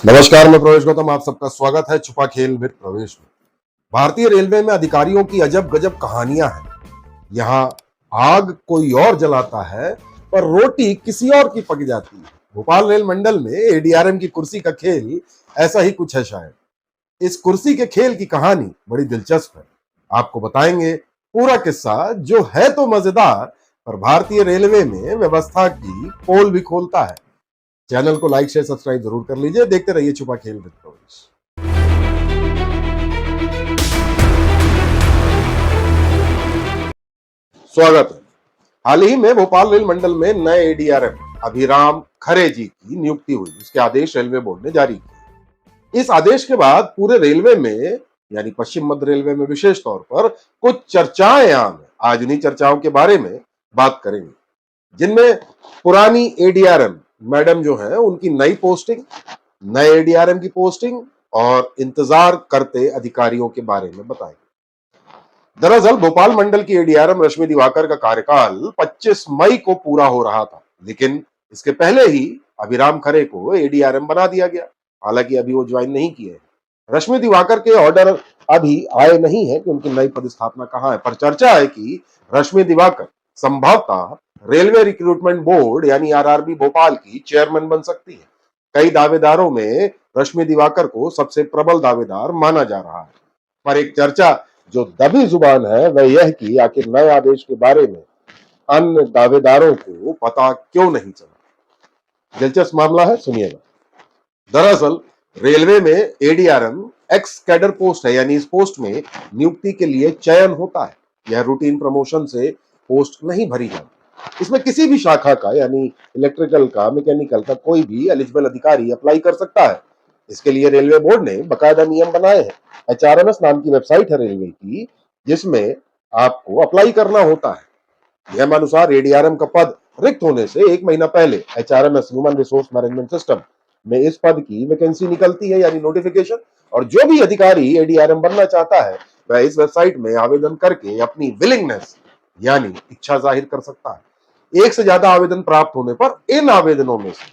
नमस्कार, मैं प्रवेश गौतम। आप सबका स्वागत है छुपा खेल विद प्रवेश में। भारतीय रेलवे में अधिकारियों की अजब गजब कहानियां हैं। यहाँ आग कोई और जलाता है पर रोटी किसी और की पक जाती है। भोपाल रेल मंडल में एडीआरएम की कुर्सी का खेल ऐसा ही कुछ है शायद। इस कुर्सी के खेल की कहानी बड़ी दिलचस्प है। आपको बताएंगे पूरा किस्सा, जो है तो मजेदार पर भारतीय रेलवे में व्यवस्था की पोल भी खोलता है। चैनल को लाइक शेयर सब्सक्राइब जरूर कर लीजिए। देखते रहिए छुपा खेल विद प्रवेश। स्वागत है। हाल ही में भोपाल रेल मंडल में नए एडीआरएम अभिराम खरे जी की नियुक्ति हुई। उसके आदेश रेलवे बोर्ड ने जारी किए। इस आदेश के बाद पूरे रेलवे में, यानी पश्चिम मध्य रेलवे में विशेष तौर पर कुछ चर्चाएं आम है। आज उन्हीं चर्चाओं के बारे में बात करेंगे, जिनमें पुरानी एडीआरएम मैडम जो है उनकी नई पोस्टिंग, नए एडीआरएम की पोस्टिंग और इंतजार करते अधिकारियों के बारे में बताएंगे। दरअसल भोपाल मंडल की एडीआरएम रश्मि दिवाकर का कार्यकाल 25 मई को पूरा हो रहा था, लेकिन इसके पहले ही अभिराम खरे को एडीआरएम बना दिया गया। हालांकि अभी वो ज्वाइन नहीं किए हैं। रश्मि दिवाकर के ऑर्डर अभी आए नहीं है कि उनकी नई पदस्थापना कहां है, पर चर्चा है कि रश्मि दिवाकर संभवतः रेलवे रिक्रूटमेंट बोर्ड यानी आरआरबी भोपाल की चेयरमैन बन सकती है। कई दावेदारों में रश्मि दिवाकर को सबसे प्रबल दावेदार माना जा रहा है, पर एक चर्चा जो दबी जुबान है वह यह कि आखिर नए आदेश के बारे में अन्य दावेदारों को पता क्यों नहीं चला। दिलचस्प मामला है, सुनिएगा। दरअसल रेलवे में एडीआरएम एक्स कैडर पोस्ट है, यानी इस पोस्ट में नियुक्ति के लिए चयन होता है। यह रूटीन प्रमोशन से पोस्ट नहीं भरी जाती। इसमें किसी भी शाखा का, यानी इलेक्ट्रिकल का, मैकेनिकल का कोई भी एलिजिबल अधिकारी अप्लाई कर सकता है। इसके लिए रेलवे बोर्ड ने बकायदा नियम बनाए हैं। एचआरएमएस नाम की वेबसाइट है रेलवे की, जिसमें आपको अप्लाई करना होता है। नियमानुसार एडीआरएम का पद रिक्त होने से 1 महीना पहले HRMS human resource management system में इस पद की वैकेंसी निकलती है, यानी नोटिफिकेशन। और जो भी अधिकारी एडीआरएम बनना चाहता है वह इस वेबसाइट में आवेदन करके अपनी विलिंगनेस यानी इच्छा जाहिर कर सकता है। एक से ज्यादा आवेदन प्राप्त होने पर इन आवेदनों में से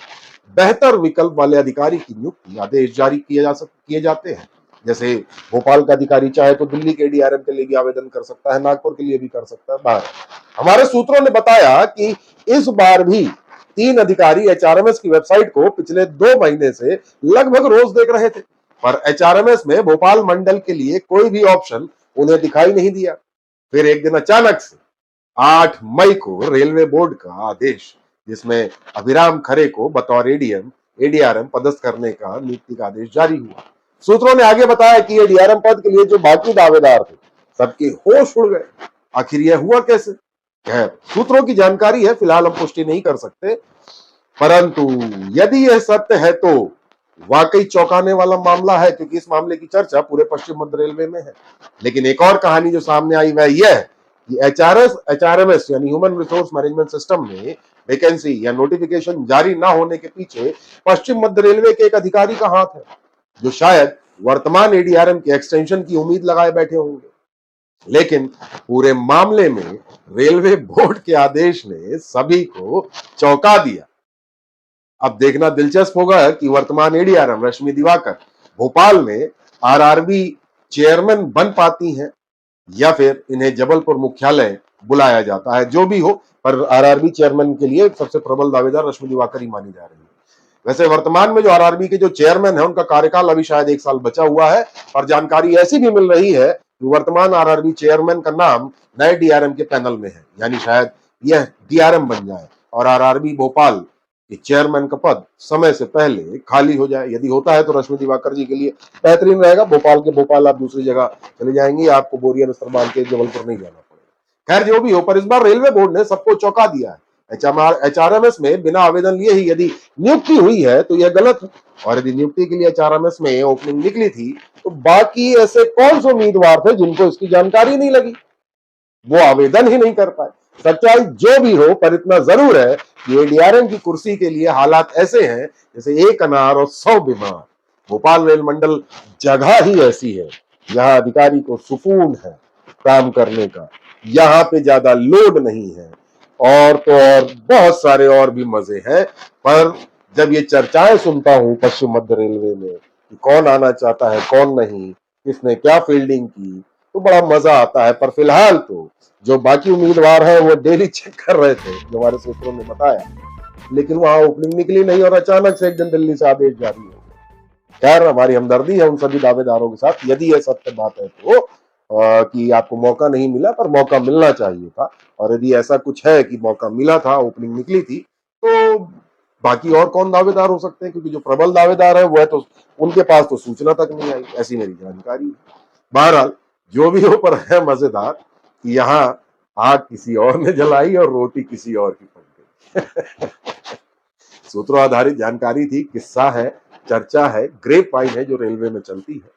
बेहतर विकल्प वाले अधिकारी की नियुक्ति आदेश जारी किए जाते हैं। जैसे भोपाल का अधिकारी चाहे तो दिल्ली के एडीआरएम के लिए भी आवेदन कर सकता है, नागपुर के लिए भी कर सकता है, बाहर। हमारे सूत्रों ने बताया कि इस बार भी 3 अधिकारी एचआरएमएस की वेबसाइट को पिछले 2 महीने से लगभग रोज देख रहे थे, पर एचआरएमएस में भोपाल मंडल के लिए कोई भी ऑप्शन उन्हें दिखाई नहीं दिया। फिर एक दिन अचानक से 8 मई को रेलवे बोर्ड का आदेश, जिसमें अभिराम खरे को बतौर एडीआरएम पदस्थ करने का नियुक्ति का आदेश जारी हुआ। सूत्रों ने आगे बताया कि एडीआरएम पद के लिए जो बाकी दावेदार थे सबके होश उड़ गए। आखिर यह हुआ कैसे? खैर, सूत्रों की जानकारी है, फिलहाल हम पुष्टि नहीं कर सकते, परंतु यदि यह सत्य है तो वाकई चौंकाने वाला मामला है, क्योंकि इस मामले की चर्चा पूरे पश्चिम मध्य रेलवे में है। लेकिन एक और कहानी जो सामने आई वह यह है कि एचआरएमएस यानी ह्यूमन रिसोर्स मैनेजमेंट सिस्टम में वैकेंसी या नोटिफिकेशन जारी ना होने के पीछे पश्चिम मध्य रेलवे के एक अधिकारी का हाथ है, जो शायद वर्तमान एडीआरएम के एक्सटेंशन की उम्मीद लगाए बैठे होंगे। लेकिन पूरे मामले में रेलवे बोर्ड के आदेश ने सभी को चौंका दिया। अब देखना दिलचस्प होगा कि वर्तमान एडीआरएम रश्मि दिवाकर भोपाल में आरआरबी चेयरमैन बन पाती हैं या फिर इन्हें जबलपुर मुख्यालय बुलाया जाता है। जो भी हो, पर आरआरबी चेयरमैन के लिए सबसे प्रबल दावेदार रश्मि दिवाकर ही मानी जा रही है। वैसे वर्तमान में जो आरआरबी के जो चेयरमैन है उनका कार्यकाल अभी शायद 1 साल बचा हुआ है, और जानकारी ऐसी भी मिल रही है कि वर्तमान आरआरबी चेयरमैन का नाम नए डीआरएम के पैनल में है, यानी शायद यह डीआरएम बन जाए और आरआरबी भोपाल के चेयरमैन का पद समय से पहले खाली हो जाए। यदि होता है तो रश्मि दिवाकर जी के लिए बेहतरीन रहेगा। भोपाल आप दूसरी जगह चले जाएंगे, आपको बोरिया बिस्तर बांध के जबलपुर नहीं जाना पड़ेगा। खैर, जो भी हो, पर इस बार रेलवे बोर्ड ने सबको चौंका दिया है। एचआरएमएस में बिना आवेदन लिए ही यदि नियुक्ति हुई है तो यह गलत है, और यदि नियुक्ति के लिए एचआरएमएस में ओपनिंग निकली थी तो बाकी ऐसे कौन से उम्मीदवार थे जिनको इसकी जानकारी नहीं लगी, वो आवेदन ही नहीं कर पाए। सच्चाई जो भी हो, पर इतना जरूर है कि एडीआरएम की कुर्सी के लिए हालात ऐसे हैं जैसे 1 अनार और 100 बीमार। भोपाल रेल मंडल जगह ही ऐसी है, यहाँ अधिकारी को सुकून है काम करने का, यहाँ पे ज्यादा लोड नहीं है, और तो और बहुत सारे और भी मजे हैं। पर जब ये चर्चाएं सुनता हूं पश्चिम मध्य रेलवे में कि कौन आना चाहता है कौन नहीं, किसने क्या फील्डिंग की, तो बड़ा मजा आता है। पर फिलहाल तो जो बाकी उम्मीदवार है वो डेली चेक कर रहे थे, जो हमारे सूत्रों ने बताया, लेकिन वहां ओपनिंग निकली नहीं और अचानक से एक दिन दिल्ली से आदेश जारी हो गया। खैर, हमारी हमदर्दी है उन सभी दावेदारों के साथ, यदि यह सत्य बात है तो कि आपको मौका नहीं मिला, पर मौका मिलना चाहिए था। और यदि ऐसा कुछ है कि मौका मिला था, ओपनिंग निकली थी, तो बाकी और कौन दावेदार हो सकते हैं, क्योंकि जो प्रबल दावेदार है वो है तो उनके पास तो सूचना तक नहीं आई, ऐसी मेरी जानकारी है। बहरहाल, जो भी हो, पर है मजेदार कि यहाँ आग किसी और ने जलाई और रोटी किसी और की पक गई। सूत्रों आधारित जानकारी थी, किस्सा है, चर्चा है, ग्रेप वाइन है जो रेलवे में चलती है।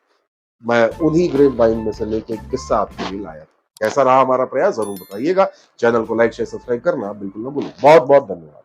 मैं उन्हीं ग्रेप वाइन में से लेके किस्सा आपके लिए लाया था। कैसा रहा हमारा प्रयास जरूर बताइएगा। चैनल को लाइक शेयर सब्सक्राइब करना बिल्कुल ना भूलें। बहुत बहुत धन्यवाद।